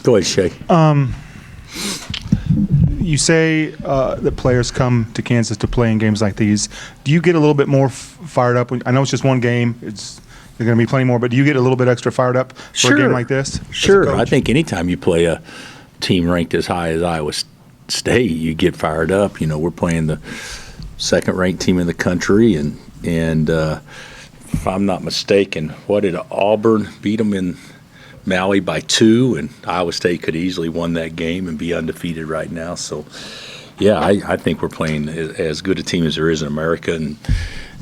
Go ahead, Shay. You say that players come to Kansas to play in games like these. Do you get a little bit more fired up? I know it's just one game. There's going to be plenty more, but do you get a little bit extra fired up for a game like this? Sure. I think anytime you play a team ranked as high as Iowa State, you get fired up. We're playing the second-ranked team in the country, and if I'm not mistaken, what did Auburn beat them in Maui by 2, and Iowa State could easily won that game and be undefeated right now. So, yeah, I think we're playing as good a team as there is in America, and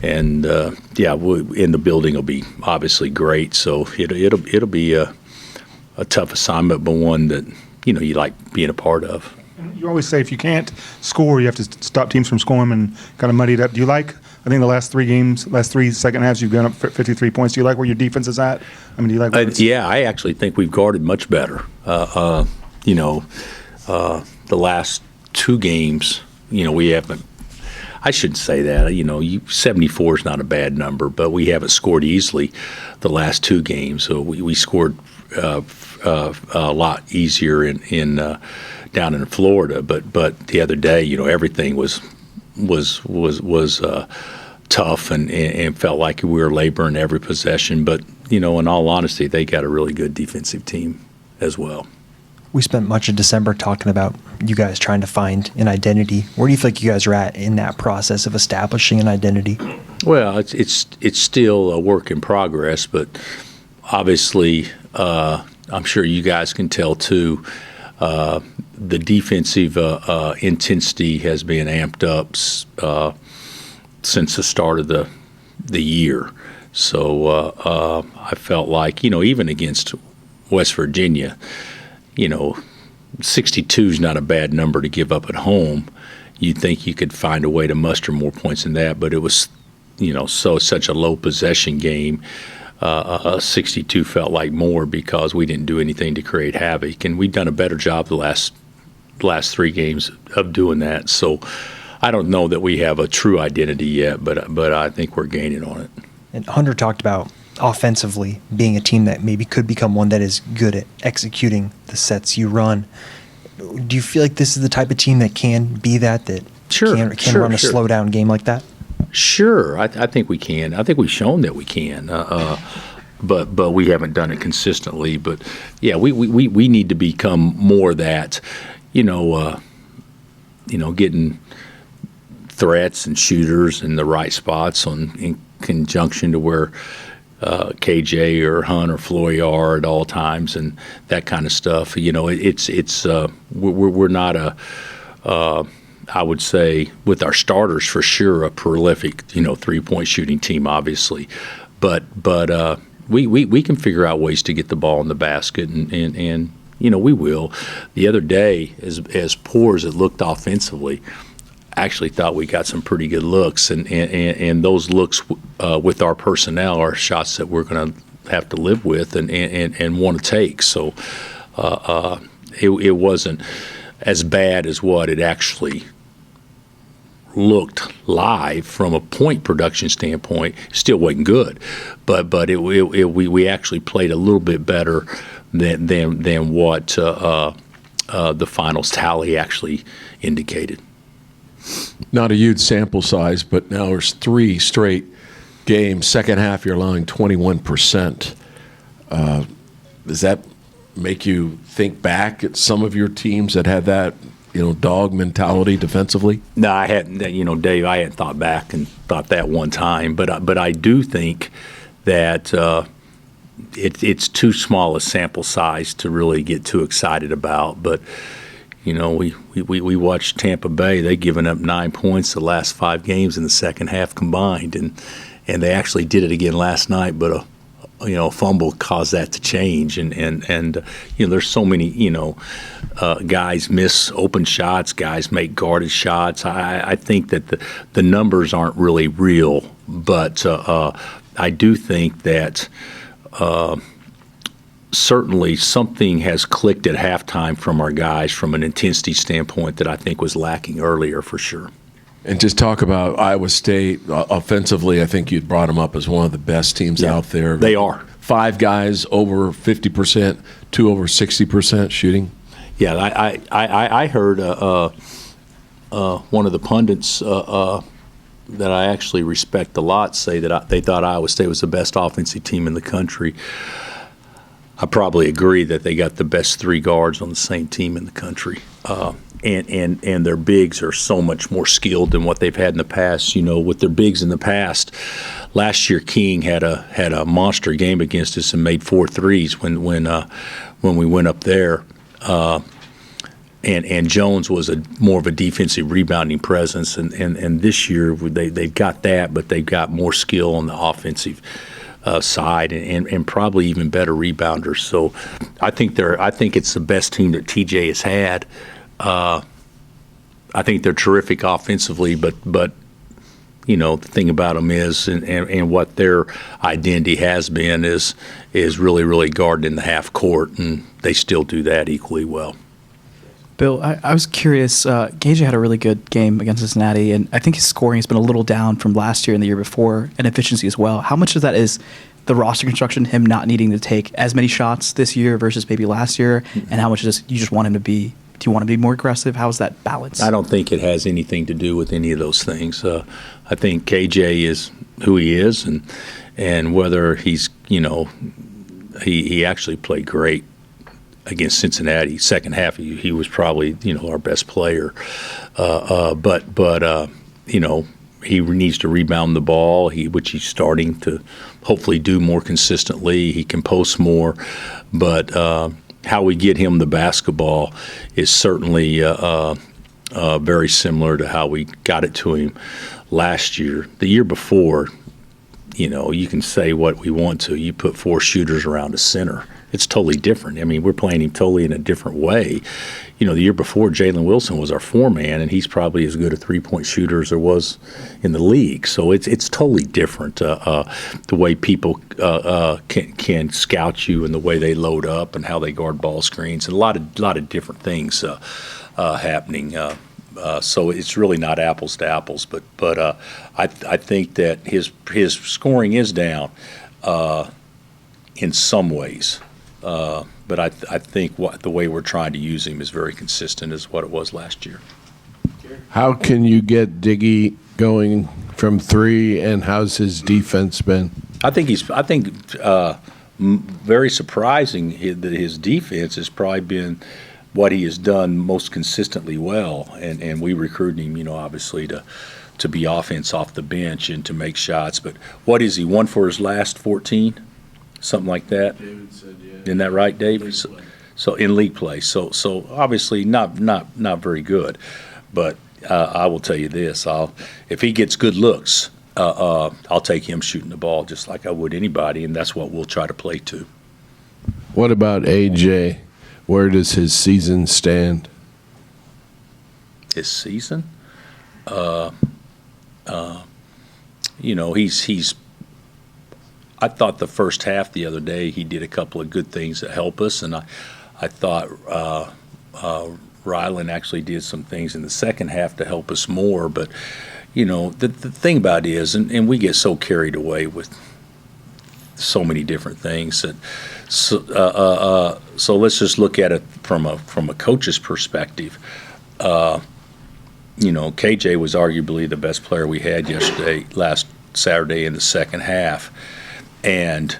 in the building will be obviously great. So it'll be a tough assignment, but one that you like being a part of. You always say if you can't score, you have to stop teams from scoring and kind of muddy it up. Do you like? I think the last three second halves, you've gone up 53 points. Do you like where your defense is at? I mean, do you like? Yeah, I actually think we've guarded much better. The last 2 games, we haven't. I shouldn't say that. 74 is not a bad number, but we haven't scored easily the last 2 games. So we scored a lot easier in down in Florida. But the other day, everything was tough and felt like we were laboring every possession. But, in all honesty, they got a really good defensive team as well. We spent much of December talking about you guys trying to find an identity. Where do you feel like you guys are at in that process of establishing an identity? Well, it's still a work in progress, but obviously I'm sure you guys can tell too, the defensive intensity has been amped up since the start of the year. So I felt like, even against West Virginia, 62 is not a bad number to give up at home. You'd think you could find a way to muster more points than that, but it was, such a low possession game. 62 felt like more because we didn't do anything to create havoc, and we've done a better job the last 3 games of doing that. So I don't know that we have a true identity yet, but I think we're gaining on it. And Hunter talked about offensively being a team that maybe could become one that is good at executing the sets you run. Do you feel like this is the type of team that can be that can run a slow down game like that? Sure, I think we can. I think we've shown that we can, but we haven't done it consistently. But yeah, we need to become more that, getting threats and shooters in the right spots in conjunction to where KJ or Hunt or Floy are at all times and that kind of stuff. We're not I would say with our starters for sure a prolific 3-point shooting team obviously, but we can figure out ways to get the ball in the basket and we will. The other day, as poor as it looked offensively, I actually thought we got some pretty good looks, and those looks with our personnel are shots that we're going to have to live with and want to take. So it wasn't as bad as what it actually looked live from a point production standpoint. Still wasn't good, but we actually played a little bit better than what the finals tally actually indicated. Not a huge sample size, but now there's 3 straight games. Second half, you're allowing 21%. Does that make you think back at some of your teams that had that, dog mentality defensively? No, I hadn't. Dave, I hadn't thought back and thought that one time, but I do think that it's too small a sample size to really get too excited about. But we watched Tampa Bay. They've given up 9 points the last 5 games in the second half combined, and they actually did it again last night. But a fumble caused that to change, and there's so many guys miss open shots, guys make guarded shots. I think that the numbers aren't really real, but I do think that. Certainly something has clicked at halftime from our guys from an intensity standpoint that I think was lacking earlier for sure. And just talk about Iowa State offensively. I think you'd brought them up as one of the best teams out there. They are. 5 guys over 50%, 2 over 60% shooting? Yeah, I heard one of the pundits that I actually respect a lot say that they thought Iowa State was the best offensive team in the country. I probably agree that they got the best 3 guards on the same team in the country. And their bigs are so much more skilled than what they've had in the past. You know, with their bigs in the past, last year King had a monster game against us and made 4 threes when we went up there. And Jones was more of a defensive rebounding presence, and this year they've got that, but they've got more skill on the offensive side and probably even better rebounders. So I think it's the best team that TJ has had. I think they're terrific offensively, but you know, the thing about them is, and what their identity has been is really guarding in the half court, and they still do that equally well. Bill, I was curious. Gage had a really good game against Cincinnati, and I think his scoring has been a little down from last year and the year before, and efficiency as well. How much of that is the roster construction, him not needing to take as many shots this year versus maybe last year, and how much is you just want him to be? Do you want to be more aggressive? How is that balance? I don't think it has anything to do with any of those things. I think KJ is who he is, and whether he's, you know, he actually played great against Cincinnati. Second half, he was probably, you know, our best player. But you know, he needs to rebound the ball, which he's starting to hopefully do more consistently. He can post more, but how we get him the basketball is certainly very similar to how we got it to him last year. The year before, you know, you can say what we want to. You put 4 shooters around a center. It's totally different. I mean, we're playing him totally in a different way. You know, the year before, Jalen Wilson was our 4-man, and he's probably as good a 3-point shooter as there was in the league. So it's totally different, the way people can scout you and the way they load up and how they guard ball screens, and a lot of different things happening. So it's really not apples to apples, but I think that his scoring is down in some ways. But I think the way we're trying to use him is very consistent as what it was last year. How can you get Diggy going from 3, and how's his defense been? I think very surprising that his defense has probably been what he has done most consistently well, and we recruited him, you know, obviously to be offense off the bench and to make shots. But what is he, 1 for his last 14? Something like that. David said, yeah. Isn't that right, Dave? So in league play. So obviously not very good. But I will tell you this: if he gets good looks, I'll take him shooting the ball just like I would anybody, and that's what we'll try to play to. What about AJ? Where does his season stand? His season? You know, he's. I thought the first half the other day he did a couple of good things that help us, and I thought Rylan actually did some things in the second half to help us more. But you know, the thing about it is, and we get so carried away with so many different things that so let's just look at it from a coach's perspective. You know, KJ was arguably the best player we had last Saturday in the second half. And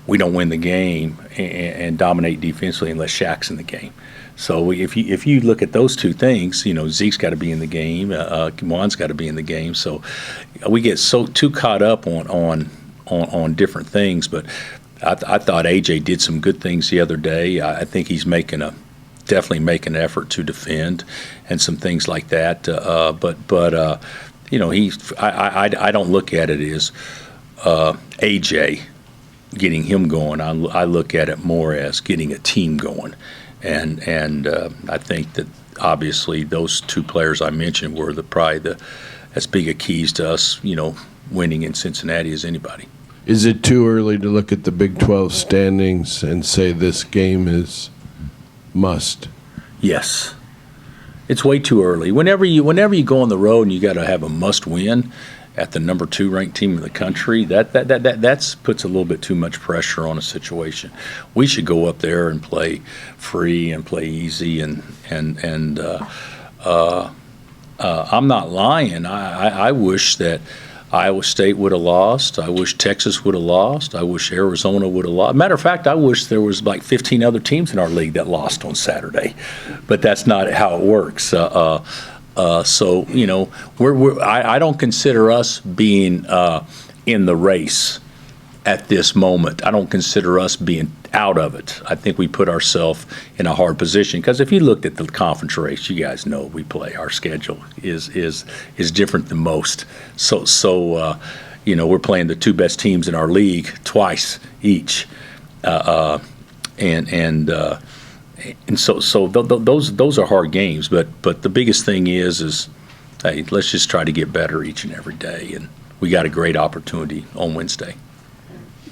we don't win the game and dominate defensively unless Shaq's in the game. So if you look at those two things, you know, Zeke's got to be in the game, Juan's got to be in the game. So we get too caught up on different things. But I thought AJ did some good things the other day. I think he's definitely making an effort to defend and some things like that. But you know, I don't look at it as AJ getting him going. I look at it more as getting a team going, and I think that obviously those 2 players I mentioned were probably as big a keys to us, you know, winning in Cincinnati as anybody. Is it too early to look at the Big 12 standings and say this game is must? Yes. It's way too early. Whenever you go on the road and you got to have a must win, at the number 2 ranked team in the country, that's puts a little bit too much pressure on a situation. We should go up there and play free and play easy, and I'm not lying. I wish that Iowa State would have lost. I wish Texas would have lost. I wish Arizona would have lost. Matter of fact, I wish there was like 15 other teams in our league that lost on Saturday, but that's not how it works. So you know, I don't consider us being in the race at this moment. I don't consider us being out of it. I think we put ourselves in a hard position because if you looked at the conference race, you guys know we play. Our schedule is different than most. So you know, we're playing the 2 best teams in our league twice each, and so those are hard games. But the biggest thing is hey, let's just try to get better each and every day, and we got a great opportunity on Wednesday.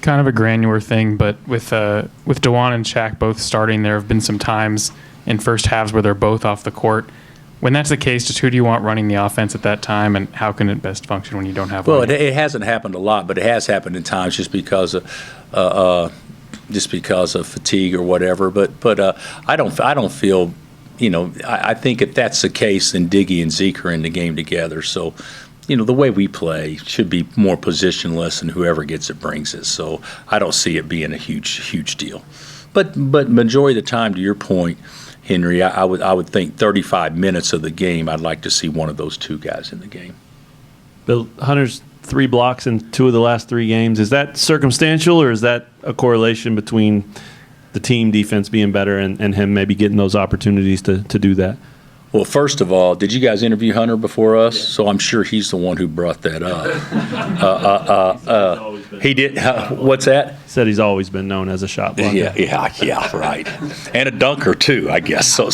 Kind of a granular thing, but with DeJuan and Shaq both starting, there have been some times in first halves where they're both off the court. When that's the case, just who do you want running the offense at that time, and how can it best function when you don't have one? Well, it hasn't happened a lot, but it has happened in times just because of fatigue or whatever. But I don't feel, you know, I think if that's the case, then Diggy and Zeke are in the game together. So, you know, the way we play should be more positionless, and whoever gets it brings it. So I don't see it being a huge deal. But majority of the time, to your point, Henry, I would think 35 minutes of the game, I'd like to see one of those 2 guys in the game. Bill, Hunter's 3 blocks in 2 of the last 3 games. Is that circumstantial, or is that a correlation between the team defense being better and him maybe getting those opportunities to do that? Well, first of all, did you guys interview Hunter before us? Yeah. So I'm sure he's the one who brought that up. He did. What's that? Said he's always been known as a shot blocker. Yeah, right. And a dunker too, I guess. So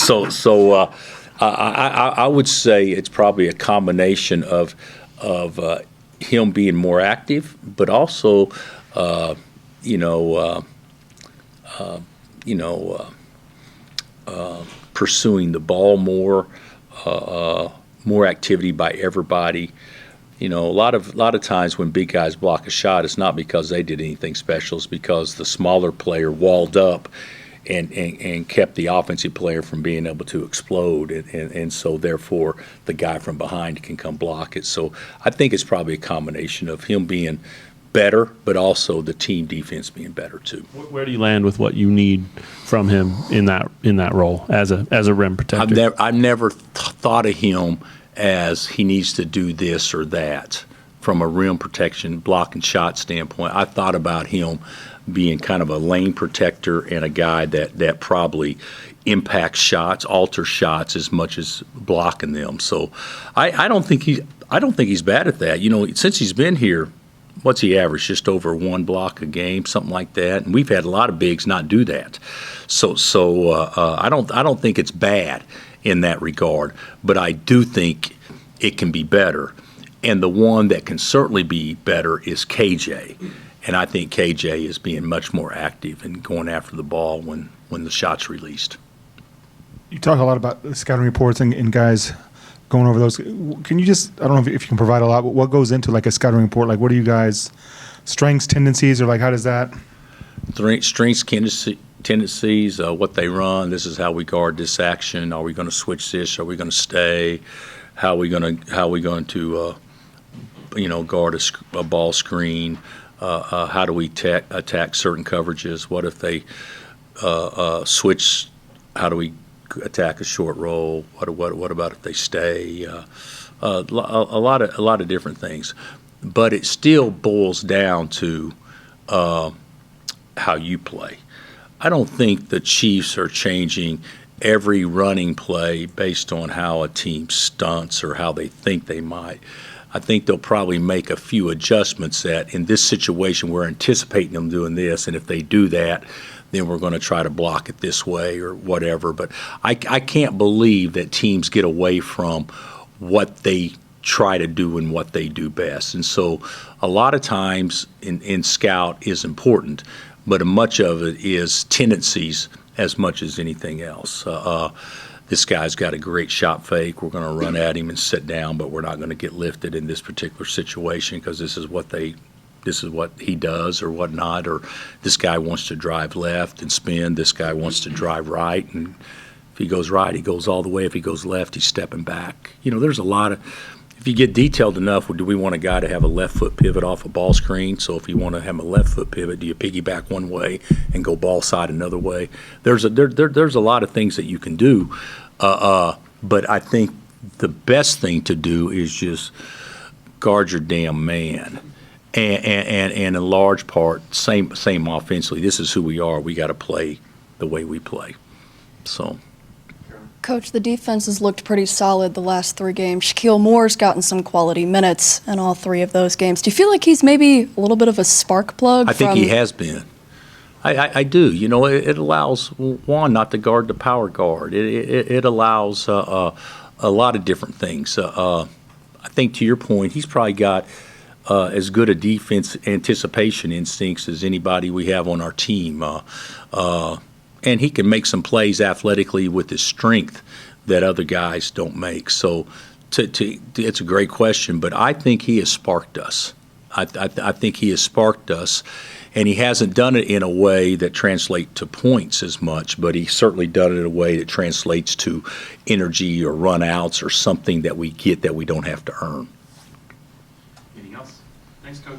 I would say it's probably a combination of him being more active, but also, pursuing the ball more, more activity by everybody. You know, a lot of times when big guys block a shot, it's not because they did anything special. It's because the smaller player walled up and kept the offensive player from being able to explode, and so therefore the guy from behind can come block it. So I think it's probably a combination of him being better, but also the team defense being better too. Where do you land with what you need from him in that role as a rim protector? I've never thought of him as he needs to do this or that from a rim protection, block and shot standpoint. I thought about him being kind of a lane protector and a guy that probably impacts shots, alters shots as much as blocking them. So I don't think he's bad at that. You know, since he's been here, what's he average? Just over 1 block a game, something like that. And we've had a lot of bigs not do that. So I don't think it's bad in that regard, but I do think it can be better. And the one that can certainly be better is KJ. And I think KJ is being much more active and going after the ball when the shot's released. You talk a lot about scouting reports and guys going over those. Can you just, I don't know if you can provide a lot, but what goes into like a scouting report? Like what are you guys, strengths, tendencies, or like how does that? Strengths, tendencies, what they run. This is how we guard this action. Are we going to switch this? Are we going to stay? How are we going to guard a ball screen? How do we attack certain coverages? What if they switch? How do we attack a short roll? What about if they stay? A lot of different things, but it still boils down to how you play. I don't think the Chiefs are changing every running play based on how a team stunts or how they think they might. I think they'll probably make a few adjustments that in this situation we're anticipating them doing this, and if they do that, then we're going to try to block it this way or whatever. But I can't believe that teams get away from what they try to do and what they do best. And so a lot of times in scout is important, but much of it is tendencies as much as anything else. this guy's got a great shot fake. We're going to run at him and sit down, but we're not going to get lifted in this particular situation because this is what he does or whatnot. Or this guy wants to drive left and spin. This guy wants to drive right, and if he goes right, he goes all the way. If he goes left, he's stepping back. There's a lot of. If you get detailed enough, do we want a guy to have a left foot pivot off a ball screen? So if you want to have a left foot pivot, do you piggyback one way and go ball side another way? There's a lot of things that you can do, but I think the best thing to do is just guard your damn man, and in large part, same offensively. This is who we are. We got to play the way we play. So. Coach, the defense has looked pretty solid the last 3 games. Shaquille Moore's gotten some quality minutes in all 3 of those games. Do you feel like he's maybe a little bit of a spark plug? I think he has been. I do. It allows Juan not to guard the power guard. It allows a lot of different things. I think to your point, he's probably got as good a defense anticipation instincts as anybody we have on our team. And he can make some plays athletically with his strength that other guys don't make. So it's a great question, but I think he has sparked us. I think he has sparked us, and he hasn't done it in a way that translates to points as much, but he's certainly done it in a way that translates to energy or run outs or something that we get that we don't have to earn. Anything else? Thanks, Coach.